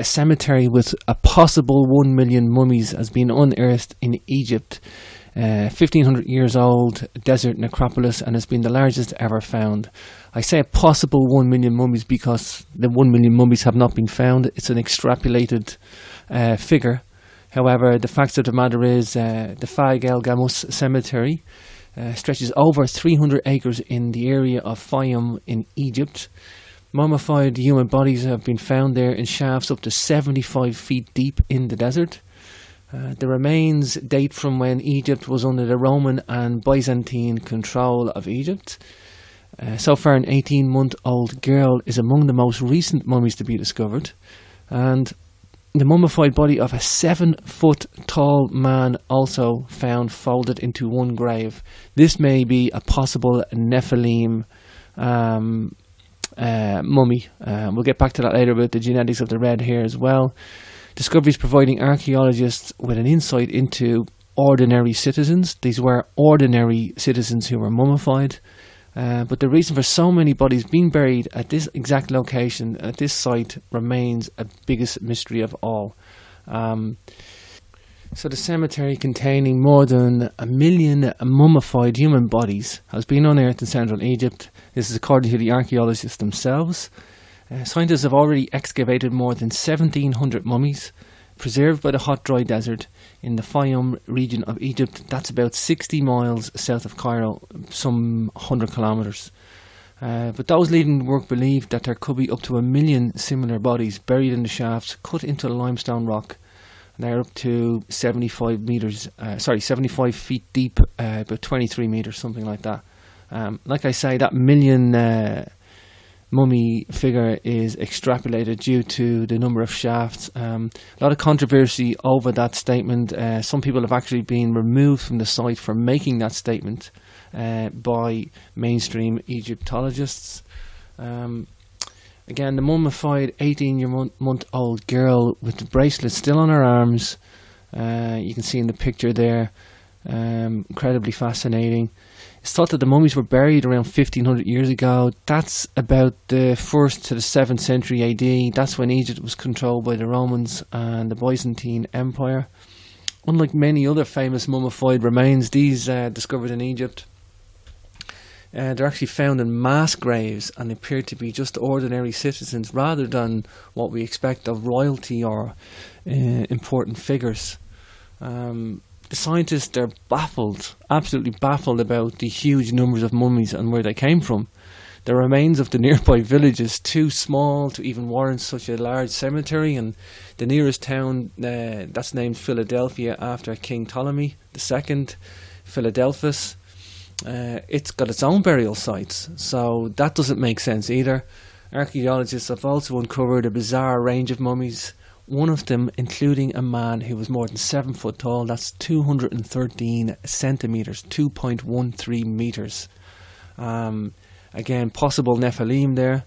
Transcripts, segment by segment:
cemetery with a possible 1 million mummies has been unearthed in Egypt. 1500 years old desert necropolis, and has been the largest ever found. I say a possible 1 million mummies because the 1 million mummies have not been found. It's an extrapolated figure. However, the fact of the matter is the Fag El Gamus cemetery stretches over 300 acres in the area of Fayum in Egypt. Mummified human bodies have been found there in shafts up to 75 feet deep in the desert. The remains date from when Egypt was under the Roman and Byzantine control of Egypt. So far, an 18-month-old girl is among the most recent mummies to be discovered. And the mummified body of a 7-foot-tall man also found folded into one grave. This may be a possible Nephilim mummy. We'll get back to that later about the genetics of the red hair as well. Discoveries providing archaeologists with an insight into ordinary citizens. These were ordinary citizens who were mummified. But the reason for so many bodies being buried at this exact location, at this site, remains a biggest mystery of all. So the cemetery containing more than 1 million mummified human bodies has been unearthed in central Egypt. This is according to the archaeologists themselves. Scientists have already excavated more than 1,700 mummies preserved by the hot, dry desert in the Fayum region of Egypt. That's about 60 miles south of Cairo, some 100 kilometres. But those leading the work believe that there could be up to 1 million similar bodies buried in the shafts, cut into the limestone rock. And they're up to 75 feet deep, about 23 metres, something like that. Like I say, that million mummy figure is extrapolated due to the number of shafts. A lot of controversy over that statement. Some people have actually been removed from the site for making that statement by mainstream Egyptologists. Again, the mummified 18-month-old girl with the bracelet still on her arms, you can see in the picture there, incredibly fascinating. It's thought that the mummies were buried around 1500 years ago. That's about the 1st to the 7th century AD. That's when Egypt was controlled by the Romans and the Byzantine Empire. Unlike many other famous mummified remains, these discovered in Egypt, they're actually found in mass graves and appear to be just ordinary citizens rather than what we expect of royalty or important figures. The scientists are baffled, absolutely baffled about the huge numbers of mummies and where they came from. The remains of the nearby villages too small to even warrant such a large cemetery, and the nearest town that's named Philadelphia after King Ptolemy II, Philadelphus, it's got its own burial sites, so that doesn't make sense either. Archaeologists have also uncovered a bizarre range of mummies, one of them including a man who was more than 7 foot tall. That's 213 centimetres, 2.13 metres. Again, possible Nephilim there.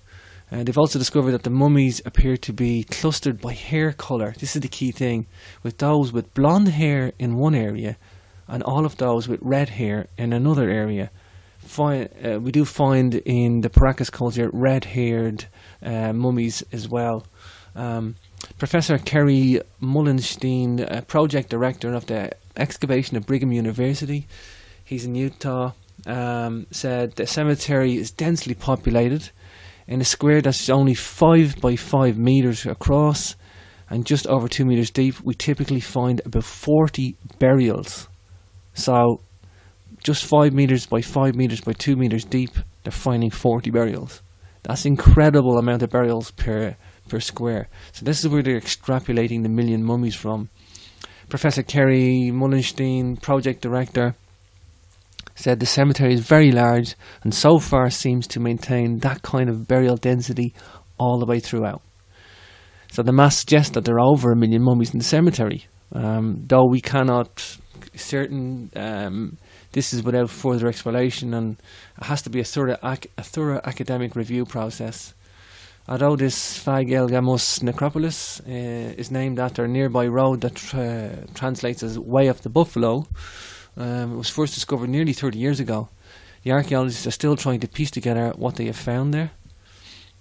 They've also discovered that the mummies appear to be clustered by hair colour. This is the key thing, with those with blonde hair in one area and all of those with red hair in another area. We do find in the Paracas culture red-haired mummies as well. Professor Kerry Mullenstein, project director of the excavation at Brigham University, he's in Utah, said the cemetery is densely populated in a square that's only 5 by 5 metres across and just over 2 metres deep. We typically find about 40 burials. So just 5 metres by 5 metres by 2 metres deep, they're finding 40 burials. That's an incredible amount of burials per square. So this is where they're extrapolating the million mummies from. Professor Kerry Mullenstein, project director, said the cemetery is very large and so far seems to maintain that kind of burial density all the way throughout. So the math suggests that there are over 1 million mummies in the cemetery. Though we cannot certain, this is without further explanation, and it has to be a thorough academic review process. Although this Fag El Gamus necropolis is named after a nearby road that translates as Way of the Buffalo, it was first discovered nearly 30 years ago. The archaeologists are still trying to piece together what they have found there.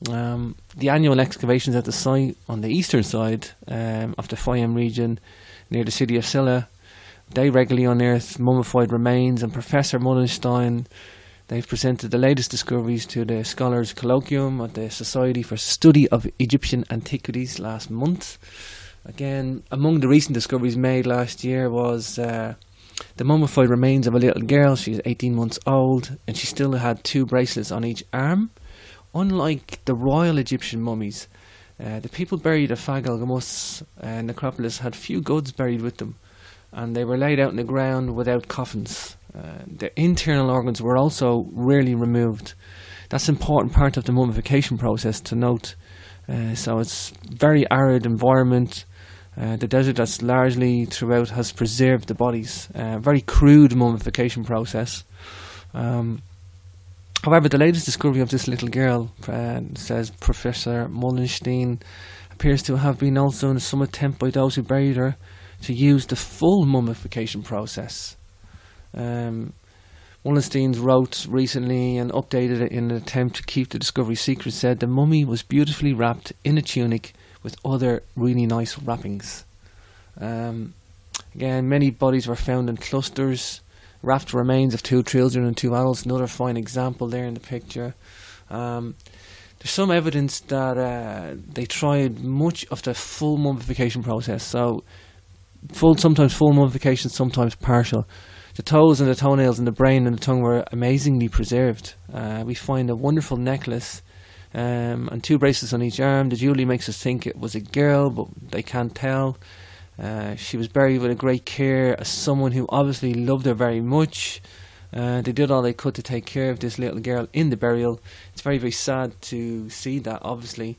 The annual excavations at the site on the eastern side of the Fayum region near the city of Silla, they regularly unearth mummified remains, and Professor Mullenstein, they've presented the latest discoveries to the Scholars Colloquium at the Society for Study of Egyptian Antiquities last month. Again, among the recent discoveries made last year was the mummified remains of a little girl. She's 18 months old, and she still had 2 bracelets on each arm. Unlike the royal Egyptian mummies, the people buried at Fag el-Gamus necropolis had few goods buried with them, and they were laid out in the ground without coffins. Their internal organs were also rarely removed. That's an important part of the mummification process to note. So it's very arid environment. The desert that's largely throughout has preserved the bodies. Very crude mummification process. However, the latest discovery of this little girl, says Professor Mullenstein, appears to have been also in some attempt by those who buried her to use the full mummification process. Mullenstein wrote recently and updated it in an attempt to keep the discovery secret, said the mummy was beautifully wrapped in a tunic with other really nice wrappings. Again, many bodies were found in clusters. Raft remains of 2 children and 2 adults, another fine example there in the picture. There's some evidence that they tried much of the full mummification process. So sometimes full mummification, sometimes partial. The toes and the toenails and the brain and the tongue were amazingly preserved. We find a wonderful necklace and 2 bracelets on each arm. The jewellery makes us think it was a girl, but they can't tell. She was buried with a great care as someone who obviously loved her very much. They did all they could to take care of this little girl in the burial. It's very, very sad to see that, obviously.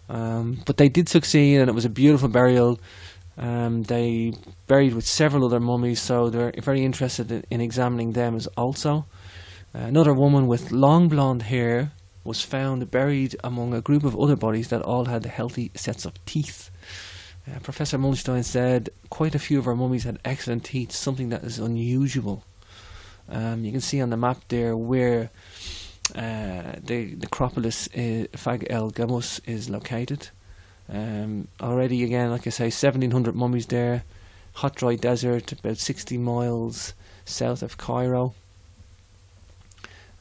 But they did succeed, and it was a beautiful burial. They buried with several other mummies, so they're very interested in examining them as also. Another woman with long blonde hair was found buried among a group of other bodies that all had healthy sets of teeth. Professor Mullenstein said quite a few of our mummies had excellent teeth, something that is unusual. You can see on the map there where the necropolis Fag el-Gamus is located. Already, again, like I say, 1,700 mummies there. Hot, dry desert, about 60 miles south of Cairo.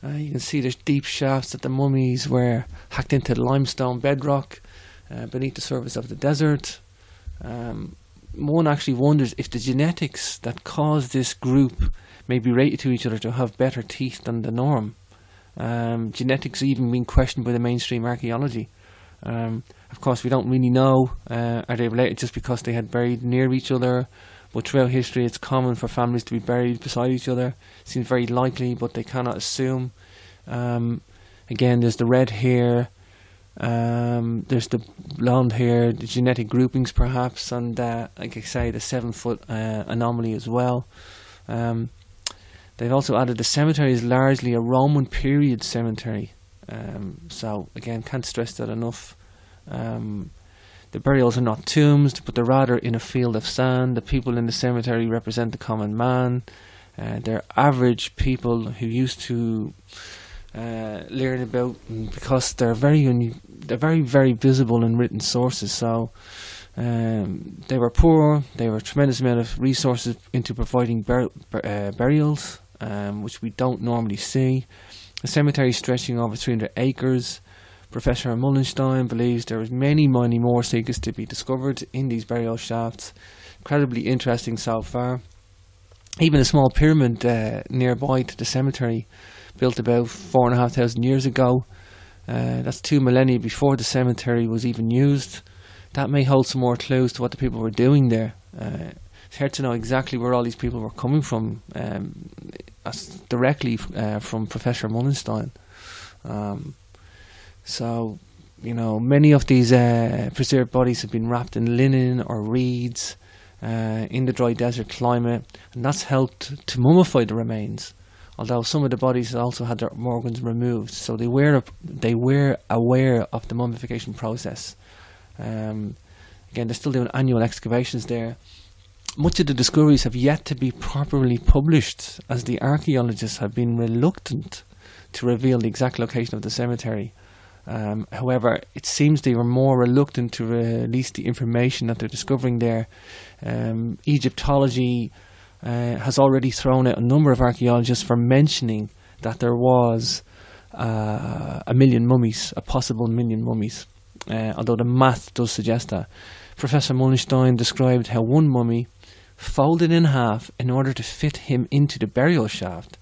You can see there's deep shafts that the mummies were hacked into the limestone bedrock beneath the surface of the desert. One actually wonders if the genetics that caused this group may be related to each other to have better teeth than the norm. Genetics even being questioned by the mainstream archaeology. Of course, we don't really know, are they related just because they had buried near each other? But throughout history, it's common for families to be buried beside each other. Seems very likely, but they cannot assume. Again, there's the red hair. There's the blonde hair, the genetic groupings perhaps, and like I say, the 7-foot anomaly as well. They've also added the cemetery is largely a Roman period cemetery. So again, can't stress that enough. The burials are not tombs, but they're rather in a field of sand. The people in the cemetery represent the common man. They're average people who used to learn about, because they're very, very visible in written sources. So they were poor. They were a tremendous amount of resources into providing burials, which we don't normally see. The cemetery stretching over 300 acres. Professor Mullenstein believes there is many more secrets to be discovered in these burial shafts. Incredibly interesting so far. Even a small pyramid nearby to the cemetery, built about 4,500 years ago. That's 2 millennia before the cemetery was even used. That may hold some more clues to what the people were doing there. It's hard to know exactly where all these people were coming from, directly from Professor Mullenstein. So, you know, many of these preserved bodies have been wrapped in linen or reeds in the dry desert climate, and that's helped to mummify the remains. Although some of the bodies also had their organs removed, so they were aware of the mummification process. Again, they're still doing annual excavations there. Much of the discoveries have yet to be properly published, as the archaeologists have been reluctant to reveal the exact location of the cemetery. However, it seems they were more reluctant to release the information that they're discovering there. Egyptology has already thrown out a number of archaeologists for mentioning that there was a million mummies, a possible million mummies, although the math does suggest that. Professor Mullenstein described how one mummy folded in half in order to fit him into the burial shaft.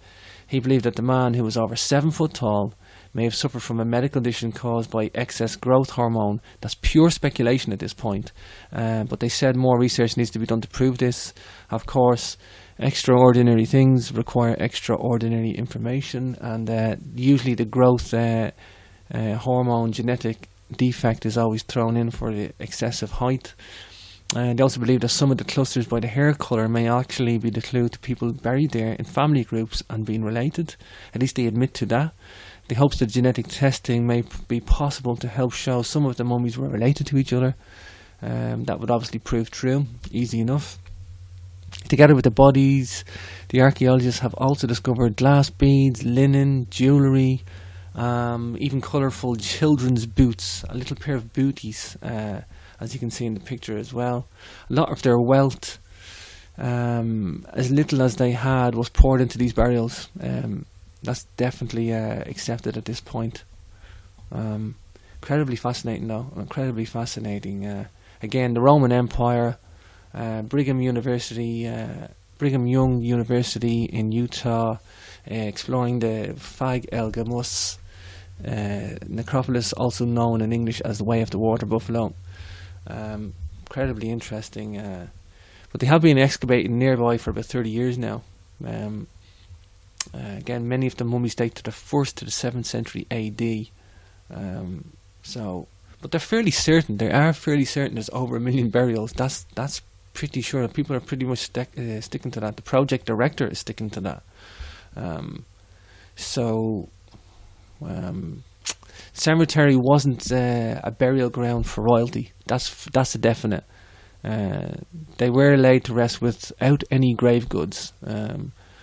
He believed that the man, who was over 7 foot tall, may have suffered from a medical condition caused by excess growth hormone. That's pure speculation at this point, but they said more research needs to be done to prove this. Of course, extraordinary things require extraordinary information, and usually the growth hormone genetic defect is always thrown in for the excessive height. And they also believe that some of the clusters by the hair colour may actually be the clue to people buried there in family groups and being related. At least they admit to that. They hope that genetic testing may be possible to help show some of the mummies were related to each other. That would obviously prove true, easy enough. Together with the bodies, the archaeologists have also discovered glass beads, linen, jewellery, even colourful children's boots, a little pair of booties, as you can see in the picture as well. A lot of their wealth, as little as they had, was poured into these burials. That's definitely accepted at this point. Incredibly fascinating though, incredibly fascinating. Again, the Roman Empire, Brigham Young University in Utah, exploring the Fag El Gamus necropolis, also known in English as the Way of the Water Buffalo. Incredibly interesting, but they have been excavating nearby for about 30 years now. Again, many of the mummies date to the 1st to the 7th century AD. But they're fairly certain. They are fairly certain there's over 1 million burials. That's pretty sure. People are pretty much sticking to that. The project director is sticking to that. Cemetery wasn't a burial ground for royalty. That's a definite. They were laid to rest without any grave goods,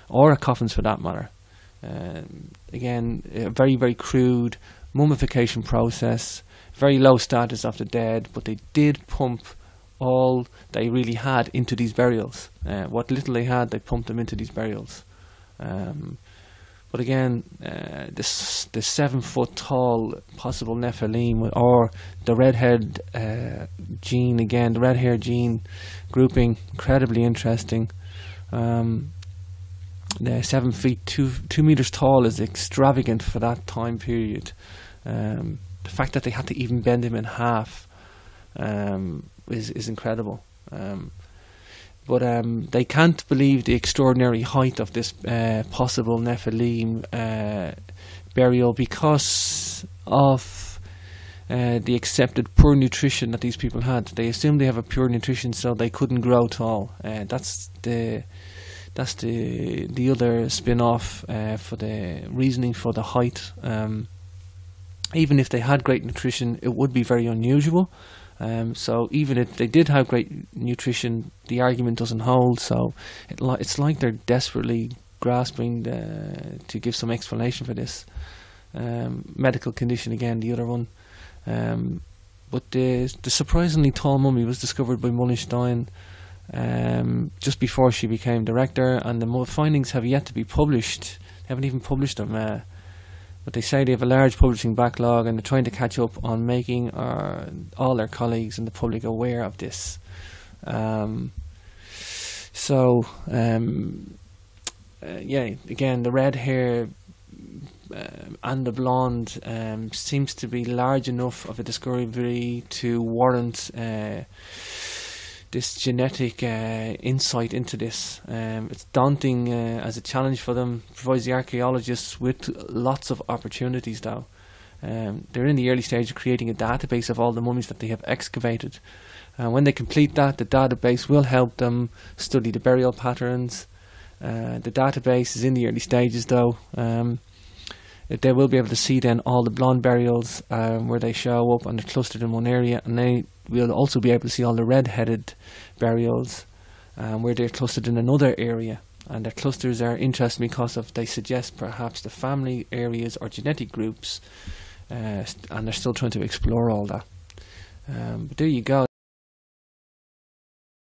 or coffins for that matter. Again, a very, very crude mummification process, very low status of the dead, but they did pump all they really had into these burials. What little they had, they pumped them into these burials. But again, the 7 foot tall possible Nephilim, or the redhead gene, again, the red hair gene grouping, incredibly interesting. The 7 feet 2 meters tall is extravagant for that time period. The fact that they had to even bend him in half is incredible. But they can't believe the extraordinary height of this possible Nephilim burial because of the accepted poor nutrition that these people had. They assume they have a pure nutrition, so they couldn't grow tall. That's the other spin-off for the reasoning for the height. Even if they had great nutrition, it would be very unusual. So even if they did have great nutrition, the argument doesn't hold. So it's like they're desperately grasping to give some explanation for this medical condition. Again, the other one. But the surprisingly tall mummy was discovered by Mullenstein just before she became director, and the findings have yet to be published. They haven't even published them. But they say they have a large publishing backlog, and they're trying to catch up on making all their colleagues and the public aware of this. Again, the red hair and the blonde seems to be large enough of a discovery to warrant this genetic insight into this. It's daunting as a challenge for them. Provides the archaeologists with lots of opportunities though. They're in the early stage of creating a database of all the mummies that they have excavated. When they complete that, the database will help them study the burial patterns. The database is in the early stages though. They will be able to see then all the blonde burials where they show up and they're clustered in one area, and they will also be able to see all the red-headed burials where they're clustered in another area. And their clusters are interesting because they suggest perhaps the family areas or genetic groups and they're still trying to explore all that. But there you go.